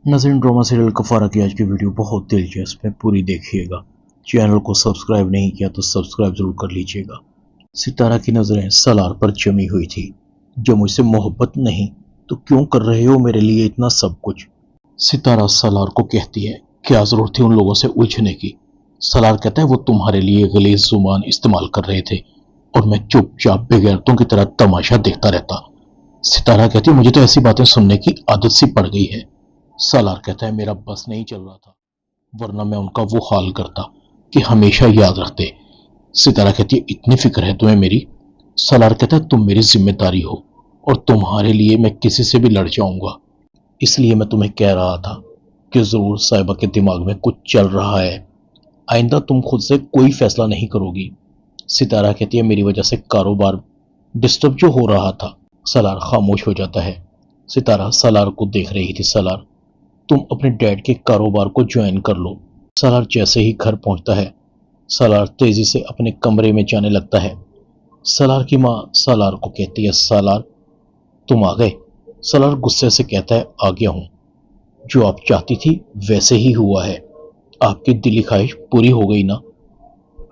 नाज़रीन, drama serial कफारा की आज की वीडियो बहुत दिलचस्प है, पूरी देखिएगा। चैनल को सब्सक्राइब नहीं किया तो सब्सक्राइब जरूर कर लीजिएगा। सितारा की नजरें सलार पर जमी हुई थी। जब मुझसे मोहब्बत नहीं तो क्यों कर रहे हो मेरे लिए इतना सब कुछ? सितारा सलार को कहती है, क्या जरूरत थी उन लोगों से उलझने की? सलार कहता है, वो तुम्हारे लिए गलीज जुबान इस्तेमाल कर रहे थे और मैं चुपचाप बेगैरतों की तरह तमाशा देखता रहता। सितारा कहती है, मुझे तो ऐसी बातें सुनने की आदत सी पड़ गई है। सालार कहता है, मेरा बस नहीं चल रहा था, वरना मैं उनका वो हाल करता कि हमेशा याद रखते। सितारा कहती है, इतनी फिक्र है तुम्हें मेरी? सालार कहता है, तुम मेरी जिम्मेदारी हो और तुम्हारे लिए मैं किसी से भी लड़ जाऊंगा। इसलिए मैं तुम्हें कह रहा था कि जरूर साहिबा के दिमाग में कुछ चल रहा है। आइंदा तुम खुद से कोई फैसला नहीं करोगी। सितारा कहती है, मेरी वजह से कारोबार डिस्टर्ब जो हो रहा था। सालार खामोश हो जाता है। सितारा सालार को देख रही थी। सालार, तुम अपने डैड के कारोबार को ज्वाइन कर लो। सालार जैसे ही घर पहुंचता है, सालार तेजी से अपने कमरे में जाने लगता है। सालार की माँ सालार को कहती है, सालार तुम आ गए? सालार गुस्से से कहता है, आ गया हूं। जो आप चाहती थी वैसे ही हुआ है। आपकी दिली ख्वाहिश पूरी हो गई ना?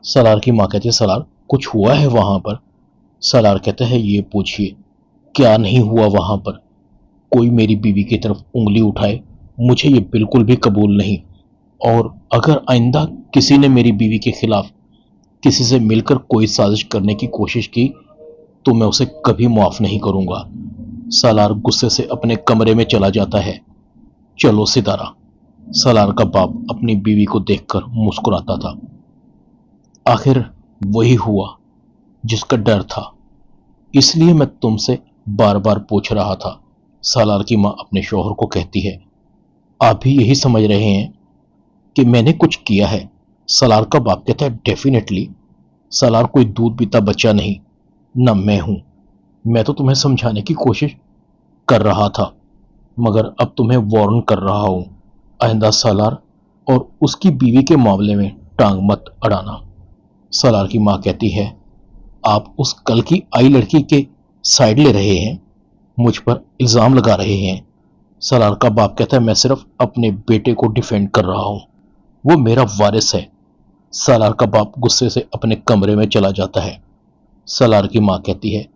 सालार की माँ कहती है, सालार कुछ हुआ है वहां पर? सालार कहता है, ये पूछिए क्या नहीं हुआ वहां पर? कोई मेरी बीवी की तरफ उंगली उठाए, मुझे ये बिल्कुल भी कबूल नहीं। और अगर आइंदा किसी ने मेरी बीवी के खिलाफ किसी से मिलकर कोई साजिश करने की कोशिश की तो मैं उसे कभी माफ नहीं करूंगा। सालार गुस्से से अपने कमरे में चला जाता है। चलो सितारा। सालार का बाप अपनी बीवी को देखकर मुस्कुराता था। आखिर वही हुआ जिसका डर था, इसलिए मैं तुमसे बार बार पूछ रहा था। सालार की माँ अपने शौहर को कहती है, आप भी यही समझ रहे हैं कि मैंने कुछ किया है? सालार का बाप कहता है, डेफिनेटली। सालार कोई दूध पीता बच्चा नहीं, न मैं हूं। मैं तो तुम्हें समझाने की कोशिश कर रहा था, मगर अब तुम्हें वार्न कर रहा हूं। आइंदा सालार और उसकी बीवी के मामले में टांग मत अड़ाना। सालार की माँ कहती है, आप उस कल की आई लड़की के साइड ले रहे हैं, मुझ पर इल्जाम लगा रहे हैं। सालार का बाप कहता है, मैं सिर्फ अपने बेटे को डिफेंड कर रहा हूं, वो मेरा वारिस है। सालार का बाप गुस्से से अपने कमरे में चला जाता है। सालार की माँ कहती है,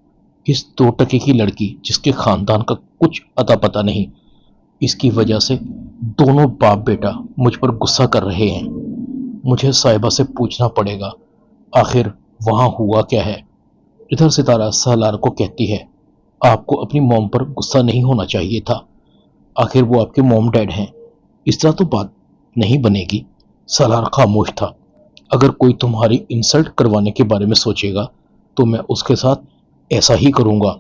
इस 2 टके की लड़की जिसके खानदान का कुछ अता पता नहीं, इसकी वजह से दोनों बाप बेटा मुझ पर गुस्सा कर रहे हैं। मुझे साहिबा से पूछना पड़ेगा आखिर वहां हुआ क्या है। इधर सितारा सालार को कहती है, आपको अपनी मॉम पर गुस्सा नहीं होना चाहिए था, आखिर वो आपके मॉम डैड हैं, इस तरह तो बात नहीं बनेगी। सालार खामोश था। अगर कोई तुम्हारी इंसल्ट करवाने के बारे में सोचेगा तो मैं उसके साथ ऐसा ही करूंगा।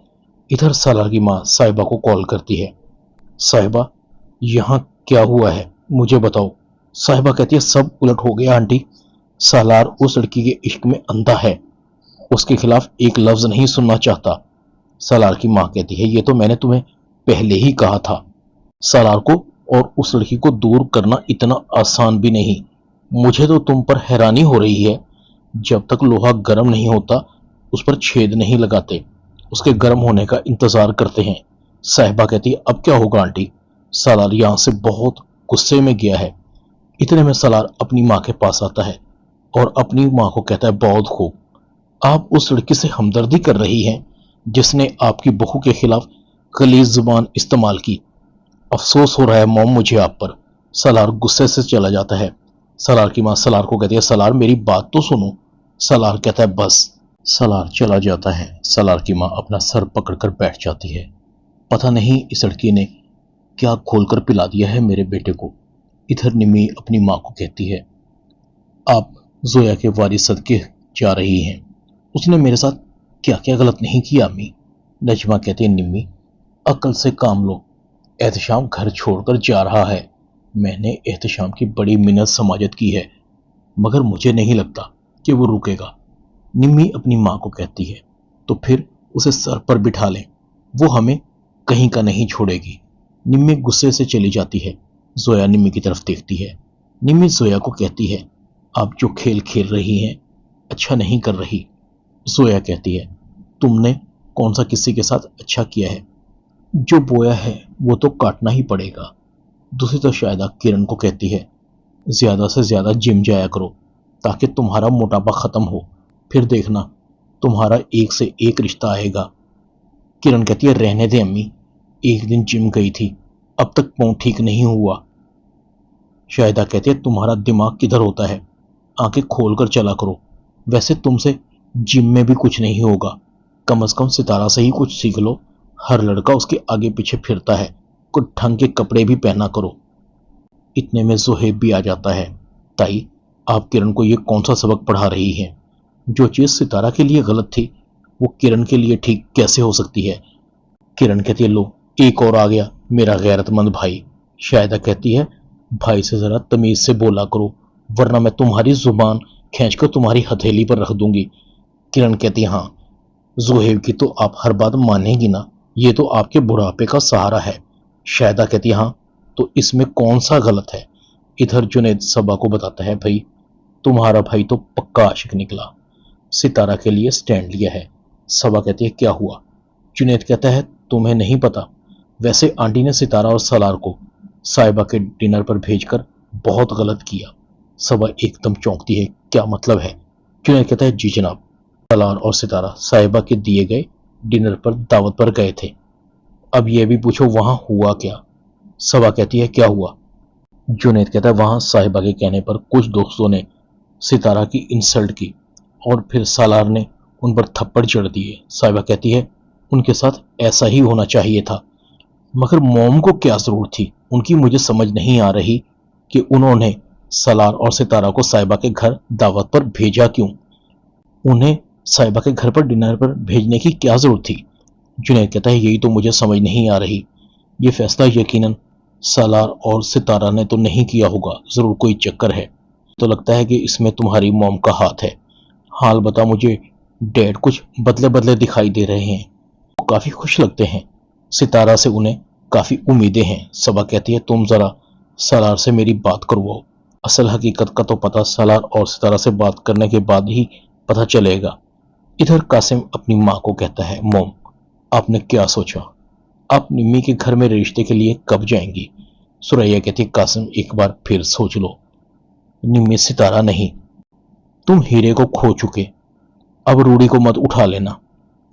इधर सालार की माँ साहिबा को कॉल करती है। साहिबा, यहाँ क्या हुआ है मुझे बताओ। साहिबा कहती है, सब उलट हो गया आंटी। सालार उस लड़की के इश्क में अंधा है, उसके खिलाफ एक लफ्ज नहीं सुनना चाहता। सालार की माँ कहती है, ये तो मैंने तुम्हें पहले ही कहा था। सालार को और उस लड़की को दूर करना इतना आसान भी नहीं। मुझे तो तुम पर हैरानी हो रही है, जब तक लोहा गर्म नहीं होता उस पर छेद नहीं लगाते, उसके गर्म होने का इंतजार करते हैं। साहिबा कहती है, अब क्या होगा आंटी? सालार यहाँ से बहुत गुस्से में गया है। इतने में सालार अपनी माँ के पास आता है और अपनी माँ को कहता है, बहुत खूब, आप उस लड़की से हमदर्दी कर रही हैं जिसने आपकी बहू के खिलाफ गलीज जुबान इस्तेमाल की। अफसोस हो रहा है मॉम मुझे आप पर। सालार गुस्से से चला जाता है। सालार की माँ सालार को कहती है, सालार मेरी बात तो सुनो। सालार कहता है, बस। सालार चला जाता है। सालार की माँ अपना सर पकड़कर बैठ जाती है। पता नहीं इस लड़की ने क्या खोलकर पिला दिया है मेरे बेटे को। इधर निमी अपनी माँ को कहती है, आप जोया के वारिस सदके जा रही हैं, उसने मेरे साथ क्या क्या गलत नहीं किया अम्मी। नजमा कहती है, निम्मी अक्ल से काम लो, एहतशाम घर छोड़कर जा रहा है। मैंने एहतशाम की बड़ी मिन्नत समाजत की है, मगर मुझे नहीं लगता कि वो रुकेगा। निम्मी अपनी माँ को कहती है, तो फिर उसे सर पर बिठा लें, वो हमें कहीं का नहीं छोड़ेगी। निम्मी गुस्से से चली जाती है। जोया निम्मी की तरफ देखती है। निम्मी जोया को कहती है, आप जो खेल खेल रही हैं अच्छा नहीं कर रही। जोया कहती है, तुमने कौन सा किसी के साथ अच्छा किया है? जो बोया है वो तो काटना ही पड़ेगा। दूसरी तरफ शायदा किरण को कहती है, ज्यादा से ज्यादा जिम जाया करो ताकि तुम्हारा मोटापा खत्म हो, फिर देखना तुम्हारा एक से एक रिश्ता आएगा। किरण कहती है, रहने दे अम्मी, एक दिन जिम गई थी, अब तक पाँव ठीक नहीं हुआ। शाहिदा कहती है, तुम्हारा दिमाग किधर होता है, आंखें खोल कर चला करो। वैसे तुमसे जिम में भी कुछ नहीं होगा, कम से कम सितारा से ही कुछ सीख लो। हर लड़का उसके आगे पीछे फिरता है, कुछ ढंग के कपड़े भी पहना करो। इतने में जोहेब भी आ जाता है। ताई, आप किरण को ये कौन सा सबक पढ़ा रही हैं? जो चीज सितारा के लिए गलत थी वो किरण के लिए ठीक कैसे हो सकती है? किरण कहती है, लो एक और आ गया मेरा गैरतमंद भाई। शाहिदा कहती है, भाई से जरा तमीज से बोला करो, वरना मैं तुम्हारी जुबान खींचकर तुम्हारी हथेली पर रख दूंगी। किरण कहती है, हाँ, जोहेब की तो आप हर बात मानेगी ना, ये तो आपके बुढ़ापे का सहारा है। शाहिदा कहती है, हाँ, तो इसमें कौन सा गलत है? इधर जुनैद सबा को बताता है, भाई तुम्हारा भाई तो पक्का आशिक निकला, सितारा के लिए स्टैंड लिया है। सबा कहती है, क्या हुआ? जुनैद कहता है, तुम्हें नहीं पता, वैसे आंटी ने सितारा और सलार को साहिबा के डिनर पर भेजकर बहुत गलत किया। सबा एकदम चौंकती है, क्या मतलब है? जुनैद कहता है, जी जनाब, सलार और सितारा साहिबा के दिए गए डिनर पर दावत पर गए थे। अब यह भी पूछो वहां हुआ क्या? सबा कहती है, क्या हुआ? जुनैद कहता है, वहां साहिबा के कहने पर कुछ दोस्तों ने सितारा की इंसल्ट की और फिर सालार ने उन पर थप्पड़ जड़ दिए। साहिबा कहती है, उनके साथ ऐसा ही होना चाहिए था, मगर मॉम को क्या जरूरत थी? उनकी मुझे समझ नहीं आ रही कि उन्होंने सलार और सितारा को साहिबा के घर दावत पर भेजा क्यों? उन्हें साहिबा के घर पर डिनर पर भेजने की क्या जरूरत थी? जुनैद कहता है, यही तो मुझे समझ नहीं आ रही। ये फैसला यकीनन सलार और सितारा ने तो नहीं किया होगा, जरूर कोई चक्कर है। तो लगता है कि इसमें तुम्हारी मॉम का हाथ है। हाल बता, मुझे डैड कुछ बदले बदले दिखाई दे रहे हैं, वो काफी खुश लगते हैं। सितारा से उन्हें काफी उम्मीदें हैं। सबा कहती है, तुम जरा सलार से मेरी बात करवाओ, असल हकीकत का तो पता सलार और सितारा से बात करने के बाद ही पता चलेगा। इधर कासिम अपनी माँ को कहता है, मॉम, आपने क्या सोचा? आप निम्मी के घर में रिश्ते के लिए कब जाएंगी? सुरैया कहती है, कासिम एक बार फिर सोच लो, निम्मी सितारा नहीं, तुम हीरे को खो चुके, अब रूड़ी को मत उठा लेना।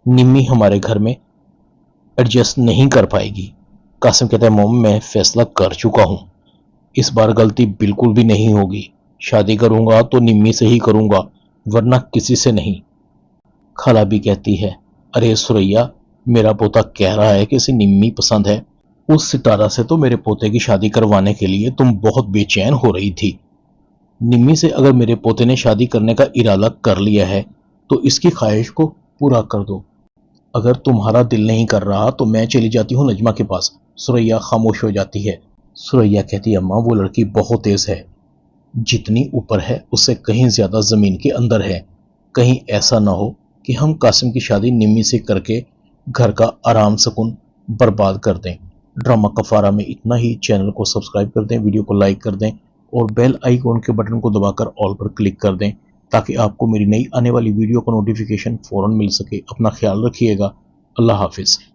निम्मी हमारे घर में एडजस्ट नहीं कर पाएगी। कासिम कहता है, मॉम, मैं फैसला कर चुका हूं, इस बार गलती बिल्कुल भी नहीं होगी। शादी करूंगा तो निम्मी से ही करूंगा, वरना किसी से नहीं। खाला भी कहती है, अरे सुरैया, मेरा पोता कह रहा है कि इसे निम्मी पसंद है। उस सितारा से तो मेरे पोते की शादी करवाने के लिए तुम बहुत बेचैन हो रही थी। निम्मी से अगर मेरे पोते ने शादी करने का इरादा कर लिया है तो इसकी ख्वाहिश को पूरा कर दो। अगर तुम्हारा दिल नहीं कर रहा तो मैं चली जाती हूँ नजमा के पास। सुरैया खामोश हो जाती है। सुरैया कहती है, अम्मा, वो लड़की बहुत तेज है, जितनी ऊपर है उससे कहीं ज्यादा जमीन के अंदर है। कहीं ऐसा ना हो कि हम कासिम की शादी निम्मी से करके घर का आराम सुकून बर्बाद कर दें। ड्रामा कफारा में इतना ही। चैनल को सब्सक्राइब कर दें, वीडियो को लाइक कर दें और बेल आइकॉन के बटन को दबाकर ऑल पर क्लिक कर दें ताकि आपको मेरी नई आने वाली वीडियो का नोटिफिकेशन फौरन मिल सके। अपना ख्याल रखिएगा। अल्लाह हाफिज।